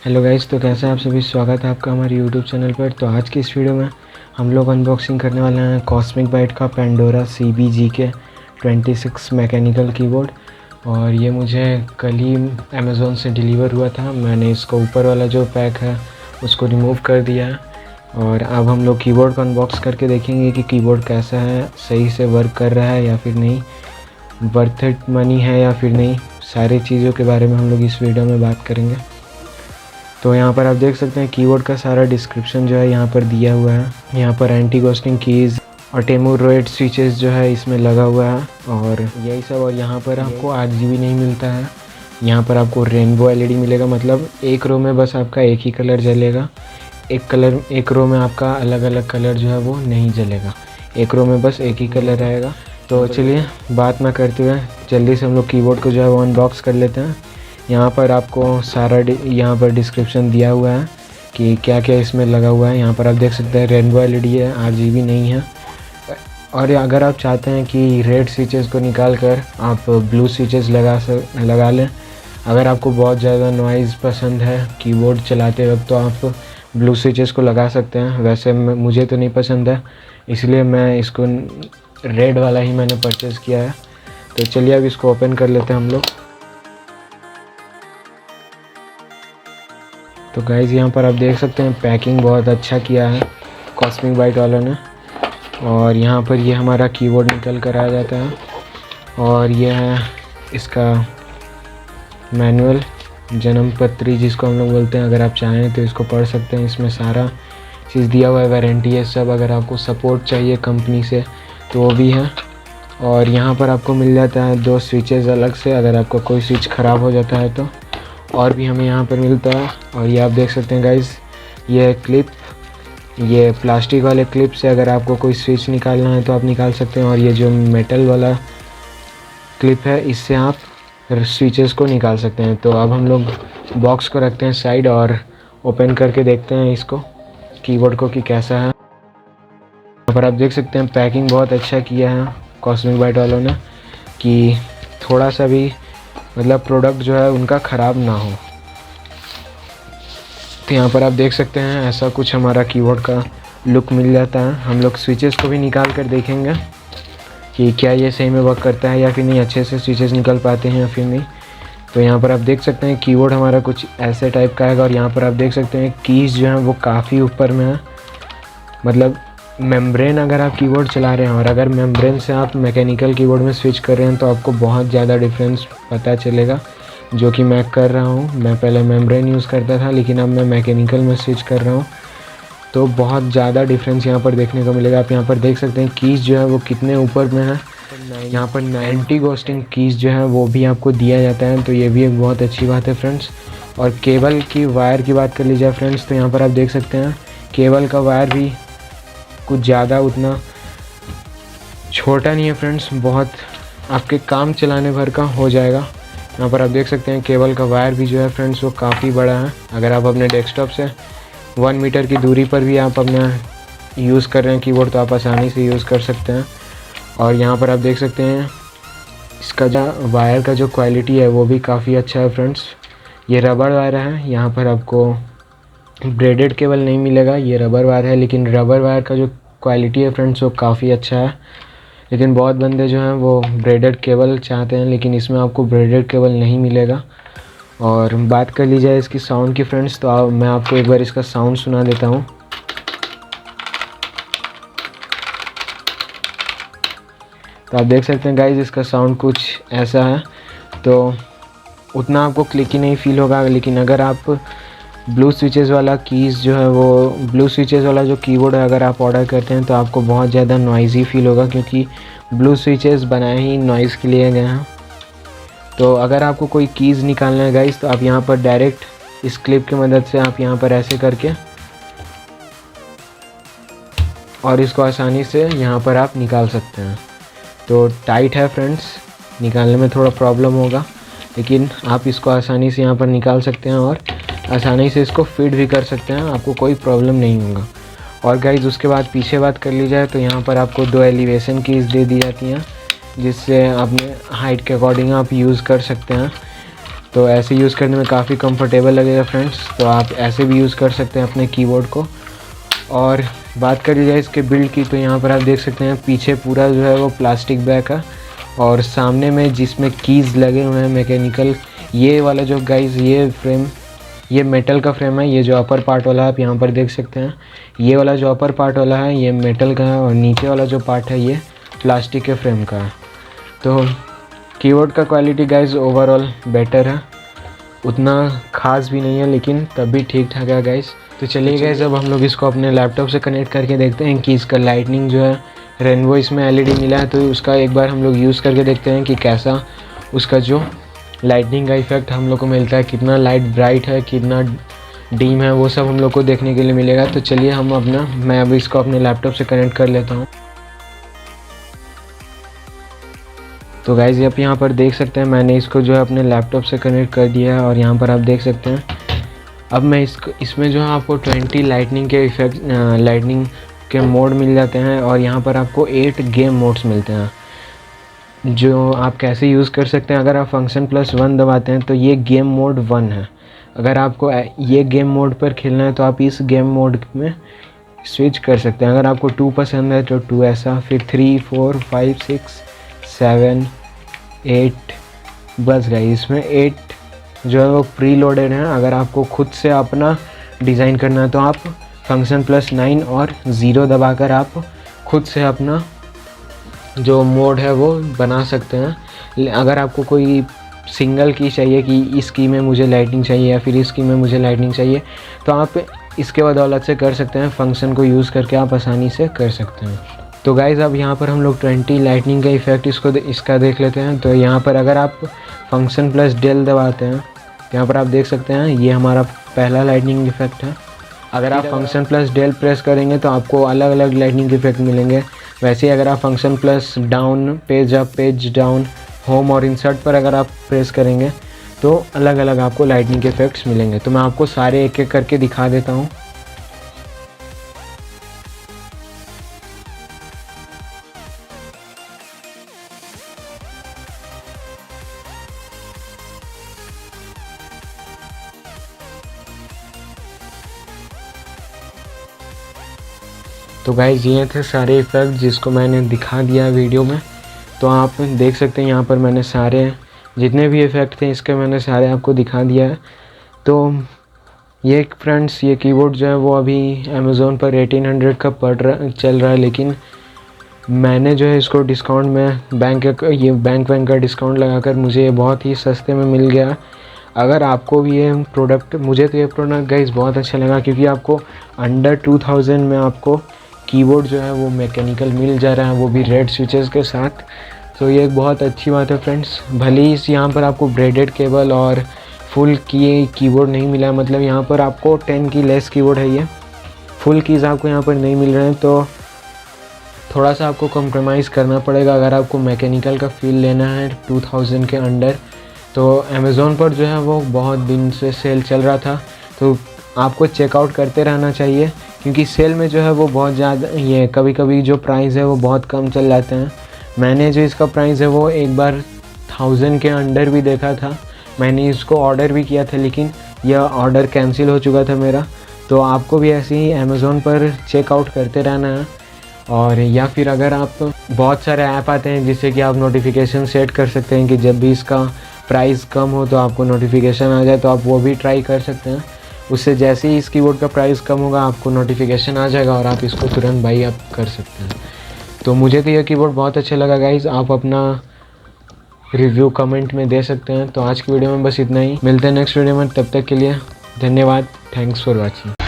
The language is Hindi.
हेलो गाइस, तो कैसे आप सभी। स्वागत है आपका हमारे यूट्यूब चैनल पर। तो आज की इस वीडियो में हम लोग अनबॉक्सिंग करने वाले हैं कॉस्मिक बाइट का पेंडोरा CBGK 26 मैकेनिकल कीबोर्ड। और ये मुझे कल ही अमेज़ोन से डिलीवर हुआ था। मैंने इसको ऊपर वाला जो पैक है उसको रिमूव कर दिया है और अब हम लोग कीबोर्ड को अनबॉक्स करके देखेंगे कि कीबोर्ड कैसा है, सही से वर्क कर रहा है या फिर नहीं, वर्थ इट मनी है या फिर नहीं। सारी चीज़ों के बारे में हम लोग इस वीडियो में बात करेंगे। तो यहाँ पर आप देख सकते हैं कीबोर्ड का सारा डिस्क्रिप्शन जो है यहाँ पर दिया हुआ है। यहाँ पर एंटी घोस्टिंग कीज़ और टेमुरोइड स्विचेस जो है इसमें लगा हुआ है और यही सब। और यहाँ पर आपको RGB नहीं मिलता है, यहाँ पर आपको रेनबो LED मिलेगा। मतलब एक रो में बस आपका एक ही कलर जलेगा, एक रो में आपका अलग अलग कलर जो है वो नहीं जलेगा, एक रो में बस एक ही कलर रहेगा। तो चलिए बात ना करते हुए जल्दी से हम लोग कीबोर्ड को जो है वो अनबॉक्स कर लेते हैं। यहाँ पर आपको सारा यहाँ पर डिस्क्रिप्शन दिया हुआ है कि क्या क्या इसमें लगा हुआ है। यहाँ पर आप देख सकते हैं रेनबो LED है, RGB नहीं है। और अगर आप चाहते हैं कि रेड स्विचेस को निकाल कर आप ब्लू स्विचेस लगा लें, अगर आपको बहुत ज़्यादा नॉइज़ पसंद है कीबोर्ड चलाते वक्त, तो आप ब्लू स्विचेस को लगा सकते हैं। वैसे मुझे तो नहीं पसंद है, इसलिए मैं इसको रेड वाला ही मैंने परचेज़ किया है। तो चलिए अब इसको ओपन कर लेते हैं हम लोग। तो गाइज़ यहाँ पर आप देख सकते हैं पैकिंग बहुत अच्छा किया है कॉस्मिक बाइट वालों ने। और यहाँ पर ये हमारा कीबोर्ड निकल कर आ जाता है और ये है इसका मैनुअल, जन्म पत्री जिसको हम लोग बोलते हैं। अगर आप चाहें तो इसको पढ़ सकते हैं, इसमें सारा चीज़ दिया हुआ है, वारंटी है सब। अगर आपको सपोर्ट चाहिए कंपनी से तो वो भी है। और यहाँ पर आपको मिल जाता है 2 स्विचेस अलग से, अगर आपका कोई स्विच ख़राब हो जाता है तो। और भी हमें यहाँ पर मिलता है। और ये आप देख सकते हैं गाइज़, ये क्लिप, ये प्लास्टिक वाले क्लिप से अगर आपको कोई स्विच निकालना है तो आप निकाल सकते हैं। और ये जो मेटल वाला क्लिप है, इससे आप स्विचेस को निकाल सकते हैं। तो अब हम लोग बॉक्स को रखते हैं साइड और ओपन करके देखते हैं इसको, कीबोर्ड को, कि कैसा है। यहाँ पर आप देख सकते हैं पैकिंग बहुत अच्छा किया है कॉस्मिक बाइट वालों ने, कि थोड़ा सा भी मतलब प्रोडक्ट जो है उनका ख़राब ना हो। तो यहाँ पर आप देख सकते हैं ऐसा कुछ हमारा कीबोर्ड का लुक मिल जाता है। हम लोग स्विचेस को भी निकाल कर देखेंगे कि क्या ये सही में वर्क करता है या फिर नहीं, अच्छे से स्विचेस निकल पाते हैं या फिर नहीं। तो यहाँ पर आप देख सकते हैं कीबोर्ड हमारा कुछ ऐसे टाइप का है। और यहाँ पर आप देख सकते हैं कीज़ जो हैं वो काफ़ी ऊपर में है। मतलब मेम्ब्रेन अगर आप कीबोर्ड चला रहे हैं और अगर मेम्ब्रेन से आप मैकेनिकल कीबोर्ड में स्विच कर रहे हैं तो आपको बहुत ज़्यादा डिफरेंस पता चलेगा, जो कि मैं कर रहा हूँ। मैं पहले मेम्ब्रेन यूज़ करता था लेकिन अब मैं मैकेनिकल में स्विच कर रहा हूँ, तो बहुत ज़्यादा डिफरेंस यहाँ पर देखने को मिलेगा। आप यहाँ पर देख सकते हैं कीज़ जो है वो कितने ऊपर में है। यहाँ पर एंटी घोस्टिंग कीज़ जो है वो भी आपको दिया जाता है, तो ये भी एक बहुत अच्छी बात है फ्रेंड्स। और केबल की वायर की बात कर ली जाए फ्रेंड्स, तो यहाँ पर आप देख सकते हैं केबल का वायर भी कुछ ज़्यादा उतना छोटा नहीं है फ्रेंड्स, बहुत आपके काम चलाने भर का हो जाएगा। यहाँ पर आप देख सकते हैं केबल का वायर भी जो है फ्रेंड्स वो काफ़ी बड़ा है। अगर आप अपने डेस्कटॉप से 1 मीटर की दूरी पर भी आप अपना यूज़ कर रहे हैं कीबोर्ड, तो आप आसानी से यूज़ कर सकते हैं। और यहाँ पर आप देख सकते हैं इसका जो वायर का जो क्वालिटी है वो भी काफ़ी अच्छा है फ्रेंड्स। ये रबड़ वायर है, यहाँ पर आपको ब्रेडेड केबल नहीं मिलेगा, ये रबर वायर है। लेकिन रबर वायर का जो क्वालिटी है फ्रेंड्स वो काफ़ी अच्छा है। लेकिन बहुत बंदे जो हैं वो ब्रेडेड केबल चाहते हैं, लेकिन इसमें आपको ब्रेडेड केबल नहीं मिलेगा। और बात कर ली जाए इसकी साउंड की फ्रेंड्स, तो मैं आपको एक बार इसका साउंड सुना देता हूँ। तो आप देख सकते हैं गाइज इसका साउंड कुछ ऐसा है। तो उतना आपको क्लिकी नहीं फील होगा, लेकिन अगर आप ब्लू स्विचेस वाला कीज़ जो है वो ब्लू स्विचेस वाला जो कीबोर्ड है अगर आप ऑर्डर करते हैं तो आपको बहुत ज़्यादा नॉइज़ी फील होगा, क्योंकि ब्लू स्विचेस बनाए ही नॉइज़ के लिए गए हैं। तो अगर आपको कोई कीज़ निकालना है गाइस, तो आप यहाँ पर डायरेक्ट इस क्लिप की मदद से आप यहाँ पर ऐसे करके और इसको आसानी से यहाँ पर आप निकाल सकते हैं। तो टाइट है फ्रेंड्स, निकालने में थोड़ा प्रॉब्लम होगा, लेकिन आप इसको आसानी से यहाँ पर निकाल सकते हैं और आसानी से इसको फिट भी कर सकते हैं, आपको कोई प्रॉब्लम नहीं होगा। और गाइज उसके बाद पीछे बात कर ली जाए तो यहाँ पर आपको 2 एलिवेशन कीज़ दे दी जाती हैं, जिससे अपने हाइट के अकॉर्डिंग आप यूज़ कर सकते हैं। तो ऐसे यूज़ करने में काफ़ी कंफर्टेबल लगेगा फ्रेंड्स। तो आप ऐसे भी यूज़ कर सकते हैं अपने कीबोर्ड को। और बात करी जाए इसके बिल्ड की, तो यहाँ पर आप देख सकते हैं पीछे पूरा जो है वो प्लास्टिक बैग है, और सामने में जिसमें कीज़ लगे हुए हैं मैकेनिकल, ये वाला जो गाइस ये फ्रेम, ये मेटल का फ्रेम है। ये जो अपर पार्ट वाला आप यहाँ पर देख सकते हैं, ये वाला जो अपर पार्ट वाला है ये मेटल का है, और नीचे वाला जो पार्ट है ये प्लास्टिक के फ्रेम का है। तो कीबोर्ड का क्वालिटी गाइस ओवरऑल बेटर है, उतना ख़ास भी नहीं है लेकिन तब भी ठीक ठाक है गाइस। तो चलिए गाइस अब हम लोग इसको अपने लैपटॉप से कनेक्ट करके देखते हैं कि इसका लाइटनिंग जो है रेनबो इसमें एलईडी मिला है, तो उसका एक बार हम लोग यूज़ करके देखते हैं कि कैसा उसका जो लाइटनिंग का इफेक्ट हम लोग को मिलता है, कितना लाइट ब्राइट है, कितना डीम है, वो सब हम लोग को देखने के लिए मिलेगा। तो चलिए मैं अभी इसको अपने लैपटॉप से कनेक्ट कर लेता हूँ। तो गाइज़ आप यहाँ पर देख सकते हैं मैंने इसको जो है अपने लैपटॉप से कनेक्ट कर दिया है, और यहाँ पर आप देख सकते हैं अब मैं इसमें जो है आपको 20 लाइटनिंग के इफेक्ट लाइटनिंग के मोड मिल जाते हैं, और यहाँ पर आपको 8 गेम मोड्स मिलते हैं जो आप कैसे यूज़ कर सकते हैं। अगर आप फंक्शन+1 दबाते हैं तो ये गेम मोड 1 है। अगर आपको ये गेम मोड पर खेलना है तो आप इस गेम मोड में स्विच कर सकते हैं। अगर आपको 2 पसंद है तो 2 ऐसा, फिर 3, 4, 5, 6, 7, 8, बस गई इसमें 8 जो है वो प्री लोडेड है। अगर आपको खुद से अपना डिज़ाइन करना है तो आप फंक्शन+9 और 0 दबाकर आप खुद से अपना जो मोड है वो बना सकते हैं। अगर आपको कोई सिंगल की चाहिए कि इस की में मुझे लाइटनिंग चाहिए या फिर इस की में मुझे लाइटनिंग चाहिए, तो आप इसके बदौलत से कर सकते हैं। फंक्शन को यूज़ करके आप आसानी से कर सकते हैं। तो गाइज़ अब यहाँ पर हम लोग 20 लाइटनिंग का इफेक्ट इसका देख लेते हैं। तो यहाँ पर अगर आप फंक्शन+del दबाते हैं, यहाँ पर आप देख सकते हैं ये हमारा पहला लाइटनिंग इफेक्ट है। अगर आप फंक्शन+del प्रेस करेंगे तो आपको अलग अलग लाइटनिंग इफेक्ट मिलेंगे। वैसे ही अगर आप function down, page up, page down, home और इंसर्ट पर अगर आप प्रेस करेंगे तो अलग अलग आपको लाइटनिंग के इफेक्ट्स मिलेंगे। तो मैं आपको सारे एक एक करके दिखा देता हूँ। तो गाइज़ ये थे सारे इफ़ेक्ट जिसको मैंने दिखा दिया वीडियो में। तो आप देख सकते हैं यहाँ पर मैंने सारे जितने भी इफ़ेक्ट थे इसके मैंने सारे आपको दिखा दिया है। तो ये फ्रेंड्स ये कीबोर्ड जो है वो अभी अमेज़ोन पर 1800 का चल रहा है, लेकिन मैंने जो है इसको डिस्काउंट में बैंक का डिस्काउंट लगाकर मुझे ये बहुत ही सस्ते में मिल गया। अगर आपको भी ये प्रोडक्ट, मुझे तो ये प्रोडक्ट गाइस बहुत अच्छा लगा क्योंकि आपको अंडर 2000 में आपको कीबोर्ड जो है वो मैकेनिकल मिल जा रहा है, वो भी रेड स्विचेस के साथ। तो ये एक बहुत अच्छी बात है फ्रेंड्स। भले ही यहाँ पर आपको ब्रेडेड केबल और फुल कीबोर्ड नहीं मिला, मतलब यहाँ पर आपको 10 की लेस कीबोर्ड है, ये फुल कीज़ आपको यहाँ पर नहीं मिल रहे हैं। तो थोड़ा सा आपको कॉम्प्रोमाइज़ करना पड़ेगा अगर आपको मैकेनिकल का फील लेना है 2000 के अंडर। तो अमेज़ोन पर जो है वो बहुत दिन से सेल चल रहा था, तो आपको चेकआउट करते रहना चाहिए क्योंकि सेल में जो है वो बहुत ज़्यादा ये कभी कभी जो प्राइस है वो बहुत कम चल जाते हैं। मैंने जो इसका प्राइस है वो एक बार 1000 के अंडर भी देखा था, मैंने इसको ऑर्डर भी किया था लेकिन यह ऑर्डर कैंसिल हो चुका था मेरा। तो आपको भी ऐसे ही अमेज़ोन पर चेकआउट करते रहना है। और या फिर अगर आप बहुत सारे ऐप आते हैं जिससे कि आप नोटिफिकेशन सेट कर सकते हैं कि जब भी इसका प्राइस कम हो तो आपको नोटिफिकेशन आ जाए, तो आप वो भी ट्राई कर सकते हैं। उससे जैसे ही इस कीबोर्ड का प्राइस कम होगा आपको नोटिफिकेशन आ जाएगा और आप इसको तुरंत बाई आप कर सकते हैं। तो मुझे तो यह कीबोर्ड बहुत अच्छा लगा गाइस, आप अपना रिव्यू कमेंट में दे सकते हैं। तो आज की वीडियो में बस इतना ही, मिलते हैं नेक्स्ट वीडियो में, तब तक के लिए धन्यवाद, थैंक्स फॉर वॉचिंग।